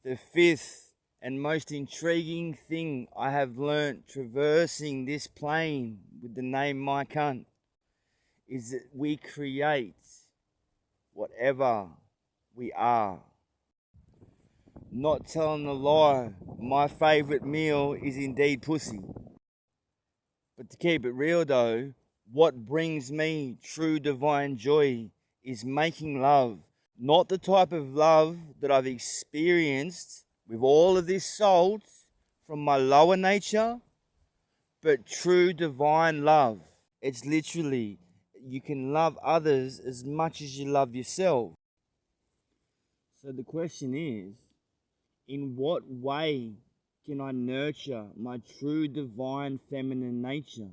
The fifth and most intriguing thing I have learnt traversing this plane with the name My Cunt is that we create whatever we are. Not telling a lie, my favourite meal is indeed pussy. But to keep it real though, what brings me true divine joy is making love. Not the type of love that I've experienced with all of this salt from my lower nature, but true divine love. It's literally, you can love others as much as you love yourself. So the question is, in what way can I nurture my true divine feminine nature?